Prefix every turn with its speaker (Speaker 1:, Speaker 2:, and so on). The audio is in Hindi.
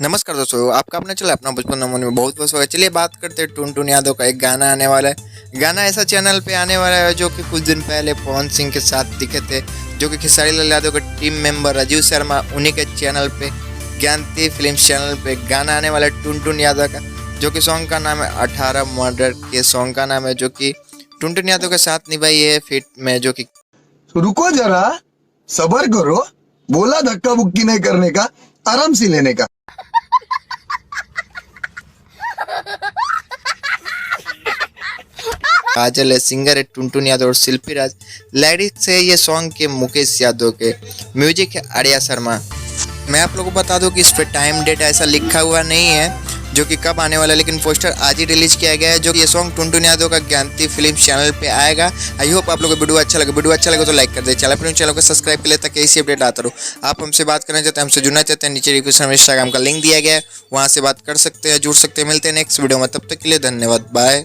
Speaker 1: नमस्कार दोस्तों, आपका अपना चला अपना बचपन नमूने में बहुत बहुत स्वागत है। चलिए बात करते हैं टुनटुन यादव का। एक गाना आने वाला है। गाना ऐसा चैनल पे आने वाला है जो कि कुछ दिन पहले पवन सिंह के साथ दिखे थे, जो कि खेसारी लाल यादव के टीम मेंबर राजीव शर्मा, उन्हीं के चैनल पे ज्ञानती फिल्म्स चैनल पे गाना आने वाला है टुनटुन यादव का, जो कि सॉन्ग का नाम है 18 मर्डर के सॉन्ग का नाम है, जो कि टुनटुन यादव के साथ निभाई है फिट में, जो कि
Speaker 2: रुको जरा, सबर करो। बोला धक्का बुक्की नहीं करने का, आराम से लेने का।
Speaker 1: काजल है, सिंगर है टुनटुन यादव और शिल्पी राज। लिरिक्स है ये सॉन्ग के मुकेश यादव के, म्यूजिक है आर्या शर्मा। मैं आप लोगों को बता दूं कि इस पे टाइम डेट ऐसा लिखा हुआ नहीं है जो कि कब आने वाला है, लेकिन पोस्टर आज ही रिलीज किया गया है, जो कि ये सॉन्ग टुनटुन यादव का ज्ञानती फिल्म्स चैनल पे आएगा। आई होप आप लोगों को वीडियो अच्छा लगे तो लाइक कर दे, चैनल को सब्सक्राइब कर ले ताकि ऐसी अपडेट आता रहो। आप हमसे बात करना चाहते हैं, हमसे जुड़ना चाहते हैं, नीचे डिस्क्रिप्शन में इंस्टाग्राम का लिंक दिया गया है, वहाँ से बात कर सकते हैं, जुड़ सकते हैं। मिलते हैं नेक्स्ट वीडियो में, तब तक के लिए धन्यवाद, बाय।